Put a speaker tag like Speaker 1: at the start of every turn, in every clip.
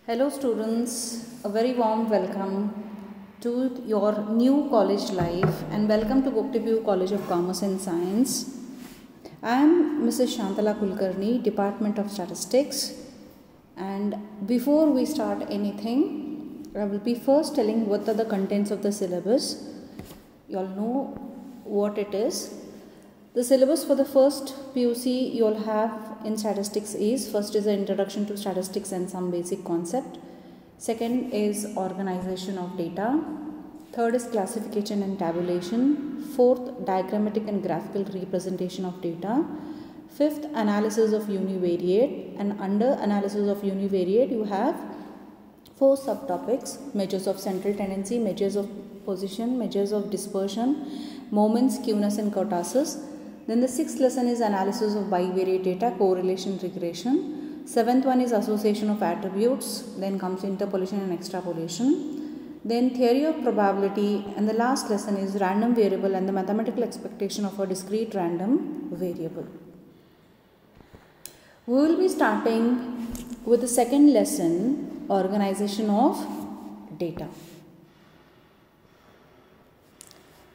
Speaker 1: Hello students, a very warm welcome to your new college life and welcome to Goktiview College of Commerce and Science. I am Mrs. Shantala Kulkarni, Department of Statistics, and before we start anything, I will be first telling what are the contents of the syllabus. You all know what it is. The syllabus for the first PUC you all have in statistics is, first is the introduction to statistics and some basic concept. Second is organization of data. Third is classification and tabulation. Fourth, diagrammatic and graphical representation of data. Fifth, analysis of univariate, and under analysis of univariate you have 4 subtopics: measures of central tendency, measures of position, measures of dispersion, moments, skewness and kurtosis. Then the 6th lesson is analysis of bivariate data, correlation, regression. 7th one is association of attributes. Then comes interpolation and extrapolation. Then theory of probability, and the last lesson is random variable and the mathematical expectation of a discrete random variable. We will be starting with the second lesson, organization of data.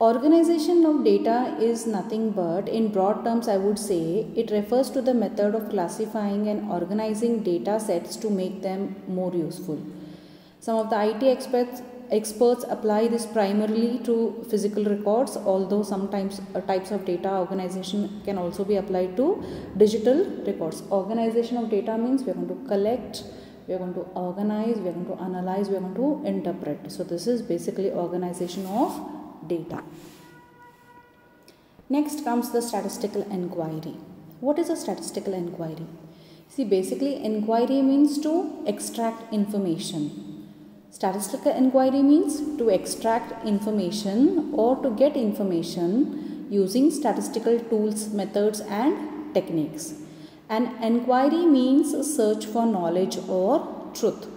Speaker 1: Organization of data is nothing but, in broad terms I would say, it refers to the method of classifying and organizing data sets to make them more useful. Some of the IT experts apply this primarily to physical records, although sometimes types of data organization can also be applied to digital records. Organization of data means we are going to collect, we are going to organize, we are going to analyze, we are going to interpret. So this is basically organization of data. Next comes the statistical inquiry. What is a statistical inquiry? See, basically inquiry means to extract information. Statistical inquiry means to extract information or to get information using statistical tools, methods and techniques. An inquiry means a search for knowledge or truth.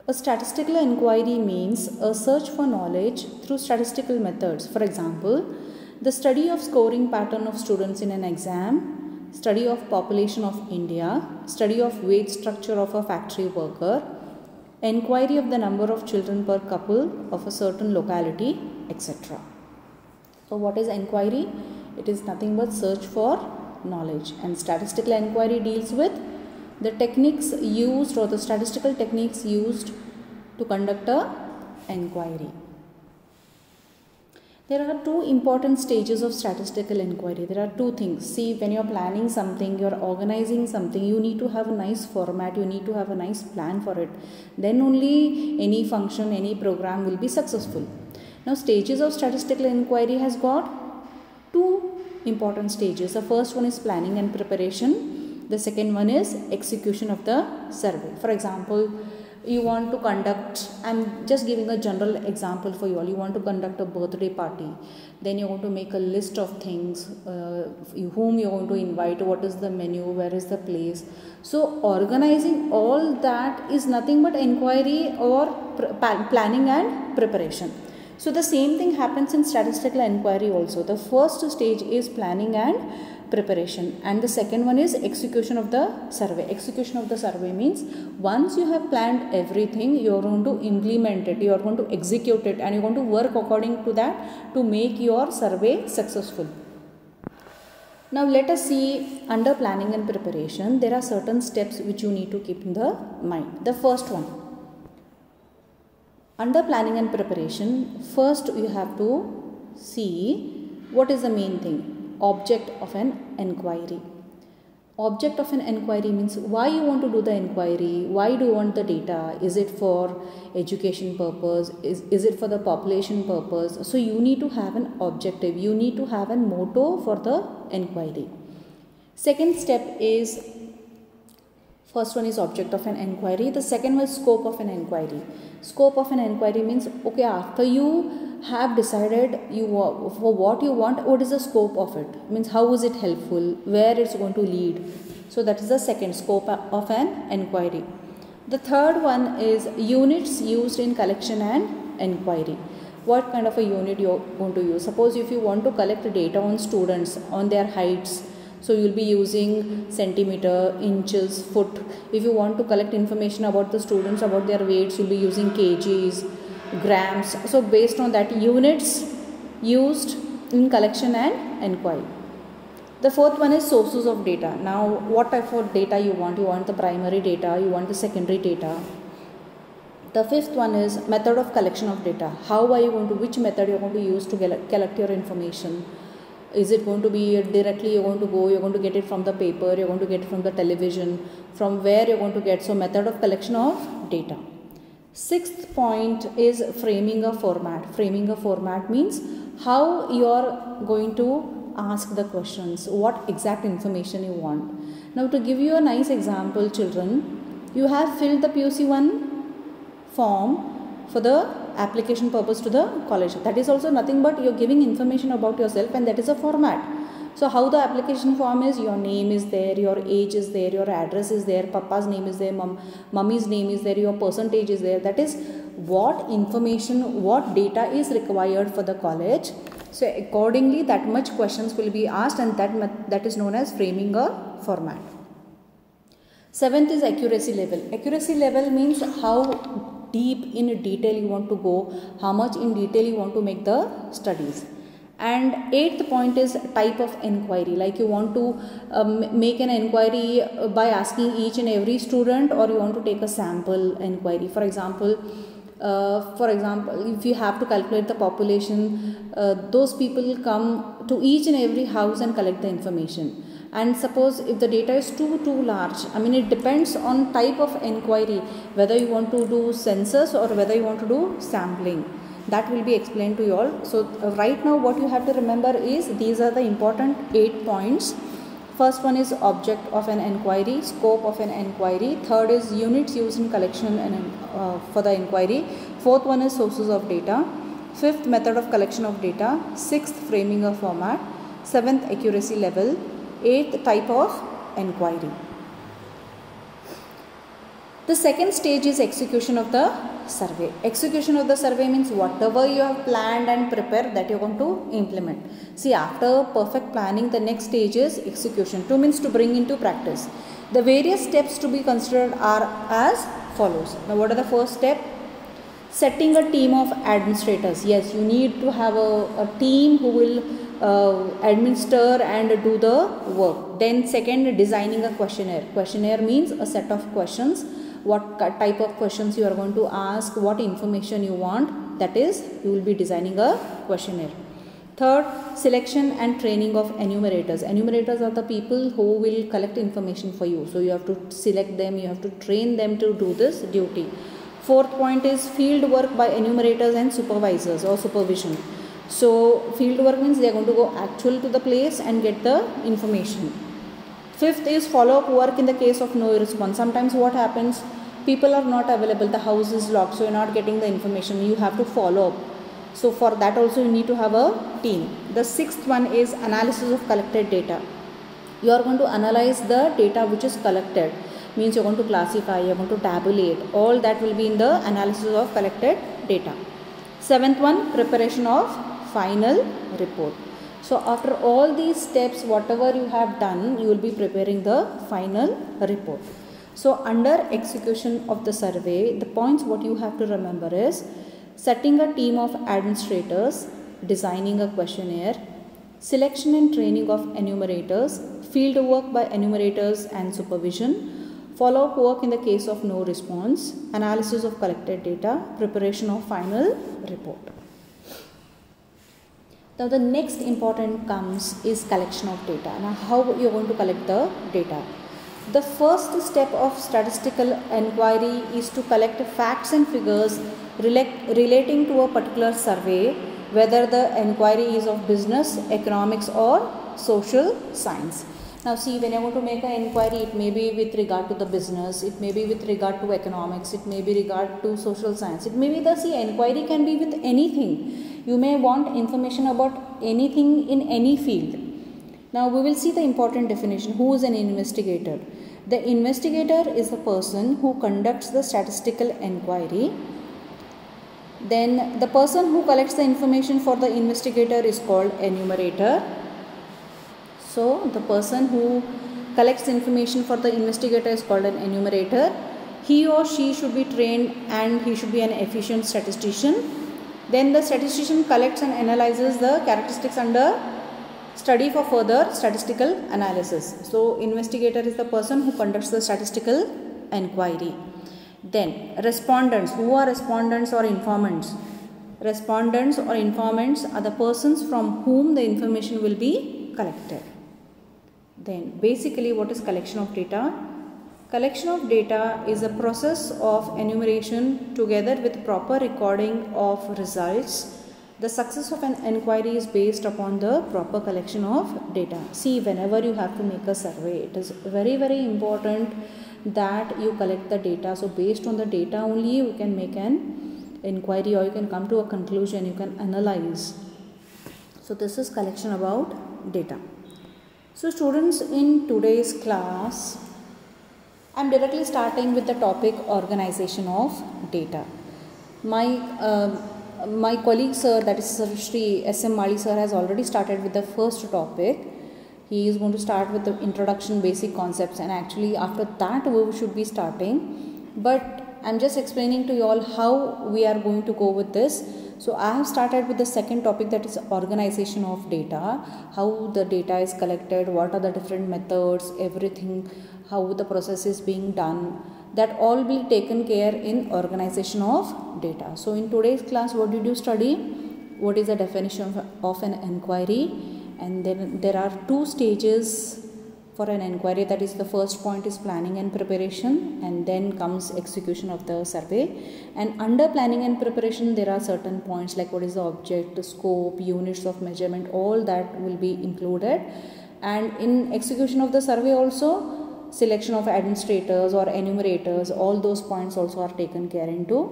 Speaker 1: A statistical inquiry means a search for knowledge through statistical methods. For example, the study of scoring pattern of students in an exam, study of population of India, study of wage structure of a factory worker, inquiry of the number of children per couple of a certain locality, etc. So what is inquiry? It is nothing but search for knowledge, and statistical inquiry deals with the techniques used or the statistical techniques used to conduct a inquiry. There are 2 important stages of statistical inquiry. There are 2 things. See, when you are planning something, you are organizing something, you need to have a nice format, you need to have a nice plan for it. Then only any function, any program will be successful. Now, stages of statistical inquiry has got 2 important stages. The first one is planning and preparation. The second one is execution of the survey. For example, you want to conduct, I am just giving a general example for you all. You want to conduct a birthday party. Then you want to make a list of things, whom you want to invite, what is the menu, where is the place. So organizing all that is nothing but inquiry or planning and preparation. So the same thing happens in statistical inquiry also. The first stage is planning and preparation, and the second one is execution of the survey. Execution of the survey means once you have planned everything, you are going to implement it, you are going to execute it, and you are going to work according to that to make your survey successful. Now let us see, under planning and preparation there are certain steps which you need to keep in the mind. The first one, under planning and preparation, first you have to see what is the main thing. Object of an inquiry. Object of an inquiry means why you want to do the inquiry, why do you want the data, is it for education purpose, is it for the population purpose. So you need to have an objective, you need to have a motto for the inquiry. Second step is, first one is object of an inquiry, the second one is scope of an inquiry. Scope of an inquiry means, okay, after you have decided for what you want, what is the scope of it? Means how is it helpful, where it's going to lead. So that is the second scope of an inquiry. The third one is units used in collection and inquiry. What kind of a unit you are going to use? Suppose if you want to collect data on students, on their heights, So you will be using centimeter, inches, foot. If you want to collect information about the students, about their weights, you will be using kgs, grams. So based on that, units used in collection and enquiry. The fourth one is sources of data. Now what type of data you want? You want the primary data, you want the secondary data. The fifth one is method of collection of data. How are you going to, which method you are going to use to collect your information? Is it going to be directly you're going to get it from the paper, you're going to get it from the television, from where you're going to get? So method of collection of data. Sixth point is framing a format. Framing a format means how you are going to ask the questions, what exact information you want. Now to give you a nice example, children, you have filled the PUC1 form for the application purpose to the college. That is also nothing but you're giving information about yourself, and that is a format. So how the application form is, your name is there, your age is there, your address is there, papa's name is there, mummy's name is there, your percentage is there. That is what information, what data is required for the college. So accordingly that much questions will be asked, and that is known as framing a format. Seventh is accuracy level. Accuracy level means how deep in detail you want to go, how much in detail you want to make the studies. And eighth point is type of enquiry, like you want to make an enquiry by asking each and every student, or you want to take a sample enquiry. For example, if you have to calculate the population, those people come to each and every house and collect the information. And suppose if the data is too large, I mean it depends on type of enquiry, whether you want to do census or whether you want to do sampling. That will be explained to you all. So right now what you have to remember is these are the important 8 points. First one is object of an enquiry, scope of an enquiry. Third is units used in collection and for the enquiry. Fourth one is sources of data. Fifth, method of collection of data. Sixth, framing a format. Seventh, accuracy level. Eighth, type of enquiry. The second stage is execution of the survey. Execution of the survey means whatever you have planned and prepared, that you are going to implement. See, after perfect planning, the next stage is execution. 2 means to bring into practice. The various steps to be considered are as follows. Now what are the first step? Setting a team of administrators. Yes, you need to have a team who will administer and do the work. Then second, designing a questionnaire. Questionnaire means a set of questions. What type of questions you are going to ask, what information you want, that is you will be designing a questionnaire. Third, selection and training of enumerators. Enumerators are the people who will collect information for you. So you have to select them, you have to train them to do this duty. Fourth point is field work by enumerators and supervisors or supervision. So field work means they are going to go actual to the place and get the information. Fifth is follow-up work in the case of no response. Sometimes what happens, people are not available, the house is locked, so you are not getting the information, you have to follow up. So for that also you need to have a team. The sixth one is analysis of collected data. You are going to analyze the data which is collected. Means you are going to classify, you are going to tabulate. All that will be in the analysis of collected data. Seventh one, preparation of final report. So after all these steps, whatever you have done, you will be preparing the final report. So under execution of the survey, the points what you have to remember is setting a team of administrators, designing a questionnaire, selection and training of enumerators, field work by enumerators and supervision, follow-up work in the case of no response, analysis of collected data, preparation of final report. Now the next important comes is collection of data. Now how you are going to collect the data? The first step of statistical enquiry is to collect facts and figures relating to a particular survey, whether the enquiry is of business, economics or social science. Now see, when you are going to make an inquiry, it may be with regard to the business, it may be with regard to economics, it may be regard to social science, it may be inquiry can be with anything. You may want information about anything in any field. Now we will see the important definition. Who is an investigator? The investigator is a person who conducts the statistical enquiry. Then the person who collects the information for the investigator is called enumerator. So the person who collects information for the investigator is called an enumerator. He or she should be trained and he should be an efficient statistician. Then the statistician collects and analyzes the characteristics under study for further statistical analysis. So investigator is the person who conducts the statistical inquiry. Then respondents. Who are respondents or informants? Respondents or informants are the persons from whom the information will be collected. Then basically, what is collection of data? Collection of data is a process of enumeration together with proper recording of results. The success of an inquiry is based upon the proper collection of data. See, whenever you have to make a survey, it is very, very important that you collect the data. So based on the data only you can make an inquiry, or you can come to a conclusion, you can analyze. So this is collection about data. So students, in today's class I am directly starting with the topic organization of data. My colleague sir, that is Sir Shri S.M. Mali sir, has already started with the first topic. He is going to start with the introduction, basic concepts, and actually after that we should be starting. But I am just explaining to you all how we are going to go with this. So I have started with the second topic, that is organization of data. How the data is collected, what are the different methods, everything, how the process is being done. That all will be taken care in organization of data. So in today's class, what did you study? What is the definition of an inquiry? And then there are two stages for an inquiry. That is, the first point is planning and preparation, and then comes execution of the survey. And under planning and preparation there are certain points like what is the object, the scope, units of measurement, all that will be included. And in execution of the survey also, selection of administrators or enumerators, all those points also are taken care into.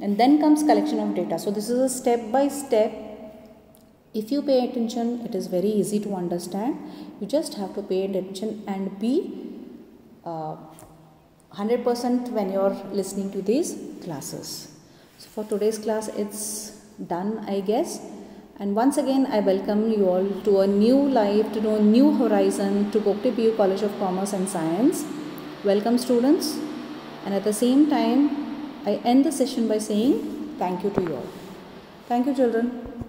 Speaker 1: And then comes collection of data. So this is a step by step. If you pay attention, it is very easy to understand. You just have to pay attention and be 100% when you are listening to these classes. So for today's class, it's done, I guess. And once again, I welcome you all to a new life, to a new horizon, to Bhokte PU College of Commerce and Science. Welcome students. And at the same time, I end the session by saying thank you to you all. Thank you children.